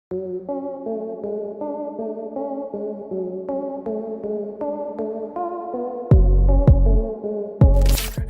एक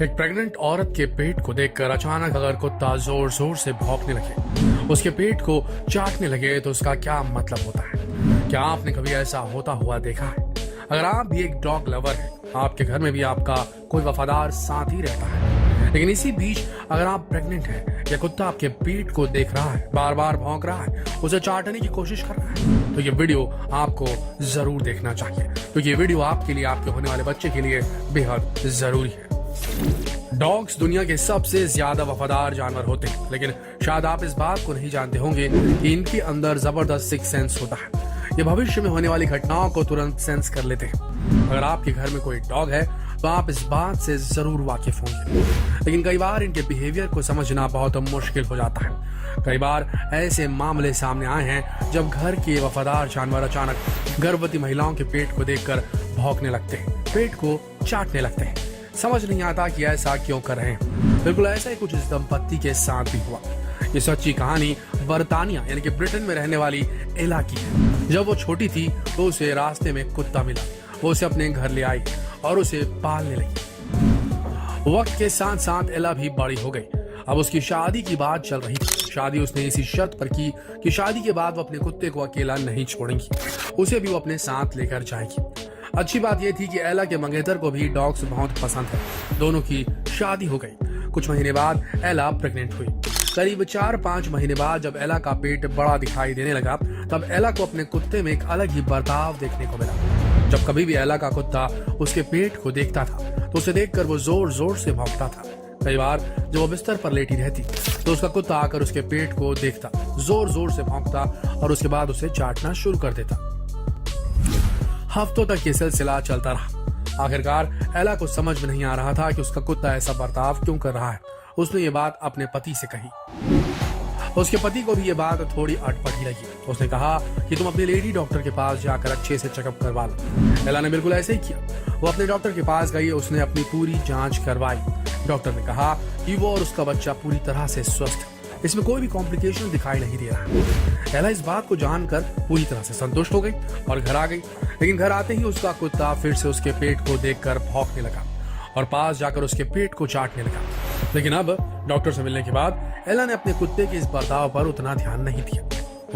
प्रेग्नेंट औरत के पेट को देखकर अचानक अगर कुत्ता जोर जोर से भौंकने लगे, उसके पेट को चाटने लगे, तो उसका क्या मतलब होता है? क्या आपने कभी ऐसा होता हुआ देखा है? अगर आप भी एक डॉग लवर हैं, आपके घर में भी आपका कोई वफादार साथी रहता है, लेकिन इसी बीच अगर आप प्रेग्नेंट हैं या कुत्ता आपके पेट को देख रहा है, बार बार भौंक रहा है, उसे चाटने की कोशिश कर रहा है, तो ये वीडियो आपको जरूर देखना चाहिए, क्योंकि ये वीडियो आपके लिए, आपके होने वाले बच्चे के लिए बेहद जरूरी है। डॉग्स दुनिया के सबसे ज्यादा वफादार जानवर होते हैं, लेकिन शायद आप इस बात को नहीं जानते होंगे कि इनके अंदर जबरदस्त सिक्स सेंस होता है। ये भविष्य में होने वाली घटनाओं को तुरंत सेंस कर लेते हैं। अगर आपके घर में कोई डॉग है तो आप इस बात से जरूर वाकिफ होंगे, लेकिन कई बार इनके बिहेवियर को समझना बहुत मुश्किल हो जाता है। कई बार ऐसे मामले सामने आए हैं जब घर के वफादार जानवर अचानक गर्भवती महिलाओं के पेट को देखकर भौंकने लगते हैं, पेट को चाटने लगते हैं। समझ नहीं आता कि ऐसा क्यों कर रहे हैं। बिल्कुल ऐसा ही कुछ इस दंपत्ति के साथ भी हुआ। ये सच्ची कहानी बर्तानिया यानी कि ब्रिटेन में रहने वाली एला की है। जब वो छोटी थी तो उसे रास्ते में कुत्ता मिला, वो उसे अपने घर ले आई और उसे पालने लगी। वक्त के साथ साथ एला भी बड़ी हो गई। अब उसकी शादी की बात चल रही थी। शादी उसने इसी शर्त पर की कि शादी के बाद वो अपने कुत्ते को अकेला नहीं छोड़ेंगी, उसे भी वो अपने साथ लेकर जाएगी। अच्छी बात यह थी कि एला के मंगेतर को भी डॉग्स बहुत पसंद है। दोनों की शादी हो गई। कुछ महीने बाद एला प्रेग्नेंट हुई। करीब 4-5 महीने बाद जब एला का पेट बड़ा दिखाई देने लगा, तब एला को अपने कुत्ते में एक अलग ही बर्ताव देखने को मिला। जब कभी भी एला का कुत्ता उसके पेट को देखता था तो उसे देखकर वो जोर जोर से भौंकता था। कई बार जब वो बिस्तर पर लेटी रहती तो उसका कुत्ता आकर उसके पेट को देखता, जोर जोर से भौंकता और उसके बाद उसे चाटना शुरू कर देता। हफ्तों तक ये सिलसिला चलता रहा। आखिरकार एला को समझ में नहीं आ रहा था कि उसका कुत्ता ऐसा बर्ताव क्यों कर रहा है। उसने ये बात अपने पति से कही। उसके पति को भी ये बात थोड़ी अटपटी लगी। उसने कहा कि तुम अपने लेडी डॉक्टर के पास जाकर अच्छे से चेकअप करवा लो। एला ने बिल्कुल ऐसे ही किया। वो अपने डॉक्टर के पास गई, उसने अपनी पूरी जांच करवाई। डॉक्टर ने कहा कि वो और उसका बच्चा पूरी तरह से स्वस्थ है, इसमें कोई भी कॉम्प्लिकेशन दिखाई नहीं दे रहा। एला इस बात को जानकर पूरी तरह से संतुष्ट हो गई और घर आ गई। लेकिन घर आते ही उसका कुत्ता फिर से उसके पेट को देखकर भौंकने लगा और पास जाकर उसके पेट को चाटने लगा। लेकिन अब डॉक्टर से मिलने के बाद एला ने अपने कुत्ते के इस बर्ताव पर उतना ध्यान नहीं दिया।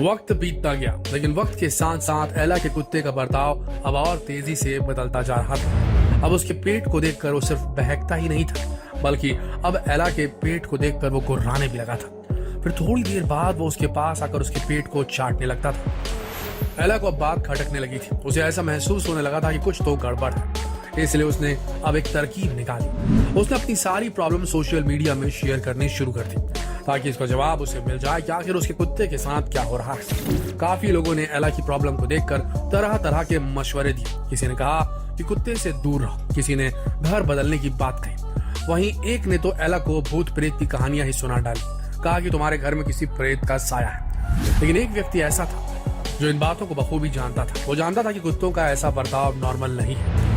वक्त बीतता गया, लेकिन वक्त के साथ साथ एला के कुत्ते का बर्ताव अब और तेजी से बदलता जा रहा था। अब उसके पेट को देखकर वो सिर्फ बहकता ही नहीं था, बल्कि अब एला के पेट को देखकर वो गुर्राने भी लगा था। फिर थोड़ी देर बाद वो उसके पास आकर उसके पेट को चाटने लगता था। एला को अब बात खटकने लगी थी। उसे ऐसा महसूस होने लगा था कि कुछ तो गड़बड़ है, इसलिए उसने अब एक तरकीब निकाली। उसने अपनी सारी प्रॉब्लम सोशल मीडिया में शेयर करनी शुरू कर दी, ताकि इसका जवाब उसे मिल जाए कि आखिर उसके कुत्ते के साथ क्या हो रहा है। काफी लोगों ने एला की प्रॉब्लम को देखकर तरह तरह के मशवरे दिए। किसी ने कहा कि कुत्ते से दूर रहो, किसी ने घर बदलने की बात कही। वहीं एक ने तो एला को भूत प्रेत की कहानियां ही सुना डाली, कहा कि तुम्हारे घर में किसी प्रेत का साया है। लेकिन एक व्यक्ति ऐसा था जो इन बातों को बखूबी जानता था। वो जानता था कि कुत्तों का ऐसा बर्ताव नॉर्मल नहीं है।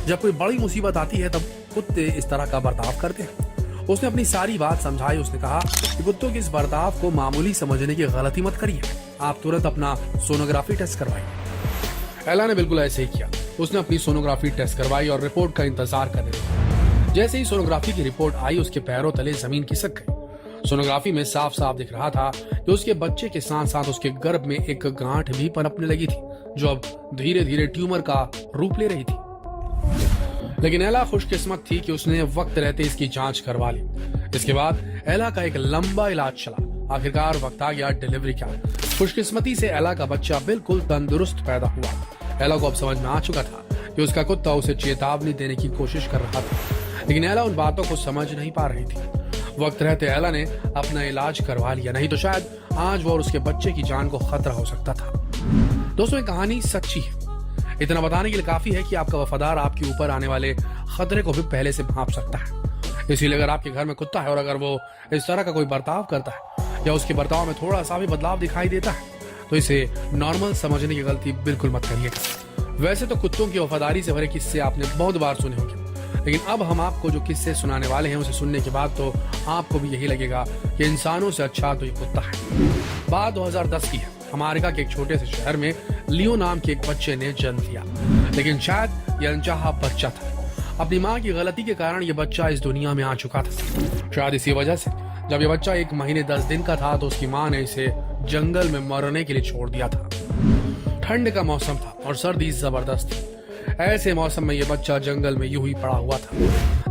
जब कोई बड़ी मुसीबत आती है तब कुत्ते इस तरह का बर्ताव करते हैं। उसने अपनी सारी बात समझाई। उसने कहा कि कुत्तों के इस बर्ताव को मामूली समझने की गलती मत करिए, आप तुरंत अपना सोनोग्राफी टेस्ट करवाइए। एला ने बिल्कुल ऐसे ही किया। उसने अपनी सोनोग्राफी टेस्ट करवाई और रिपोर्ट का इंतजार करने लगा। जैसे ही सोनोग्राफी की रिपोर्ट आई, उसके पैरों तले जमीन खिसक गई। सोनोग्राफी में साफ साफ दिख रहा था कि उसके बच्चे के साथ साथ उसके गर्भ में एक गांठ भी पनपने लगी थी, जो अब धीरे धीरे ट्यूमर का रूप ले रही थी। लेकिन एला खुशकिस्मत थी कि उसने वक्त रहते इसकी जांच करवा ली। इसके बाद एला का एक लंबा इलाज चला। आखिरकार वक्त आ गया डिलीवरी का। खुशकिस्मती से एला का बच्चा बिल्कुल तंदुरुस्त पैदा हुआ। एला को अब समझ में आ चुका था कि उसका कुत्ता उसे चेतावनी देने की कोशिश कर रहा था, लेकिन एला उन बातों को समझ नहीं पा रही थी। वक्त रहते एला ने अपना इलाज करवा लिया, नहीं तो शायद आज वो और उसके बच्चे की जान को खतरा हो सकता था। दोस्तों, ये कहानी सच्ची है। इतना बताने के लिए काफी है कि आपका वफादार आपके ऊपर आने वाले खतरे को भी पहले से भांप सकता है। इसीलिए अगर आपके घर में कुत्ता है और अगर वो इस तरह का कोई बर्ताव करता है या उसके बर्ताव में थोड़ा सा भी बदलाव दिखाई देता है, तो इसे नॉर्मल समझने की गलती बिल्कुल मत करिएगा। वैसे तो कुत्तों की वफादारी से भरे किस्से आपने बहुत बार सुने होंगे, लेकिन अब हम आपको जो किस्से सुनाने वाले हैं उसे सुनने के बाद तो आपको भी यही लगेगा कि इंसानों से अच्छा तो ये कुत्ता है। बात 2010 की है। अमेरिका के एक छोटे से शहर में लियो नाम के एक बच्चे ने जन्म लिया, लेकिन शायद यह अनचाहा बच्चा था। अपनी माँ की गलती के कारण यह बच्चा इस दुनिया में आ चुका था। शायद इसी वजह से जब यह बच्चा 1 महीने 10 दिन का था तो उसकी माँ ने इसे जंगल में मरने के लिए छोड़ दिया था। ठंड का मौसम था और सर्दी जबरदस्त थी। ऐसे मौसम में यह बच्चा जंगल में यूं ही पड़ा हुआ था,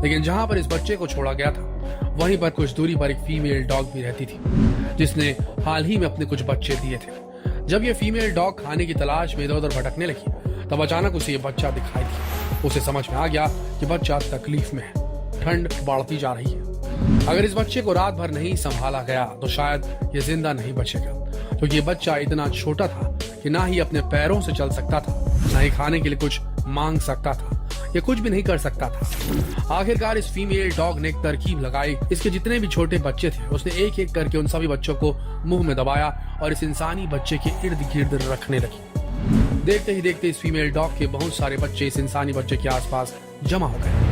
लेकिन जहां पर इस बच्चे को छोड़ा गया था वहीं पर कुछ दूरी पर एक फीमेल डॉग भी रहती थी, जिसने हाल ही में अपने कुछ बच्चे दिए थे। जब ये फीमेल डॉग खाने की तलाश में इधर उधर भटकने लगी तब अचानक उसे ये बच्चा दिखाई दिया। उसे समझ में आ गया कि बच्चा तकलीफ में है, ठंड बढ़ती जा रही है। अगर इस बच्चे को रात भर नहीं संभाला गया तो शायद ये जिंदा नहीं बचेगा, क्योंकि ये बच्चा इतना छोटा था कि ना ही अपने पैरों से चल सकता था, ना ही खाने के लिए कुछ मांग सकता था, ये कुछ भी नहीं कर सकता था। आखिरकार इस फीमेल डॉग ने एक तरकीब लगाई। इसके जितने भी छोटे बच्चे थे उसने एक एक करके उन सभी बच्चों को मुंह में दबाया और इस इंसानी बच्चे के इर्द गिर्द रखने लगी। देखते ही देखते इस फीमेल डॉग के बहुत सारे बच्चे इस इंसानी बच्चे के आसपास जमा हो गए,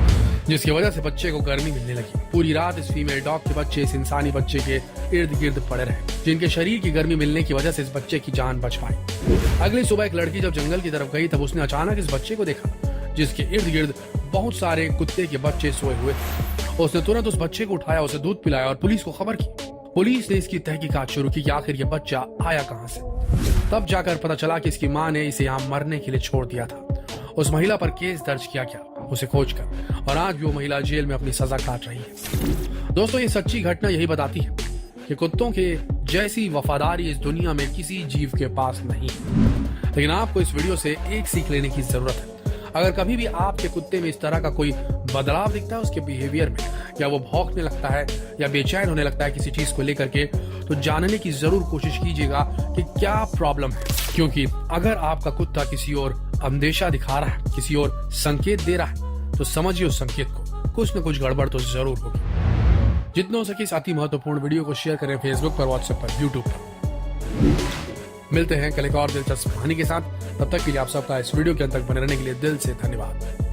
जिसकी वजह से बच्चे को गर्मी मिलने लगी। पूरी रात इस फीमेल डॉग के बच्चे इस इंसानी बच्चे के इर्द गिर्द पड़े रहे, जिनके शरीर की गर्मी मिलने की वजह से इस बच्चे की जान बच पाई। अगली सुबह एक लड़की जब जंगल की तरफ गई तब उसने अचानक इस बच्चे को देखा, जिसके इर्द गिर्द बहुत सारे कुत्ते के बच्चे सोए हुए थे। उसने तुरंत उस बच्चे को उठाया, उसे दूध पिलाया और पुलिस को खबर की। पुलिस ने इसकी तहकीकात शुरू की कि आखिर ये बच्चा आया कहां से। तब जाकर पता चला कि इसकी माँ ने इसे यहाँ मरने के लिए छोड़ दिया था। उस महिला पर केस दर्ज किया गया उसे खोजकर, और आज भी वो महिला जेल में अपनी सजा काट रही है। दोस्तों, ये सच्ची घटना यही बताती है कि कुत्तों के जैसी वफादारी इस दुनिया में किसी जीव के पास नहीं है। लेकिन आपको इस वीडियो से एक सीख लेने की जरूरत है। अगर कभी भी आपके कुत्ते में इस तरह का कोई बदलाव दिखता है उसके बिहेवियर में, या वो भौंकने लगता है या बेचैन होने लगता है किसी चीज को लेकर के, तो जानने की जरूर कोशिश कीजिएगा कि क्या प्रॉब्लम है। क्योंकि अगर आपका कुत्ता किसी और अंदेशा दिखा रहा है, किसी और संकेत दे रहा है, तो समझिए उस संकेत को, कुछ न कुछ गड़बड़ तो जरूर होगी। जितना हो सके इस अति महत्वपूर्ण वीडियो को शेयर करें फेसबुक पर, व्हाट्सएप पर, यूट्यूब पर। मिलते हैं कल एक और दिलचस्प कहानी के साथ। तब तक के लिए आप सबका इस वीडियो के अंत तक बने रहने के लिए दिल से धन्यवाद।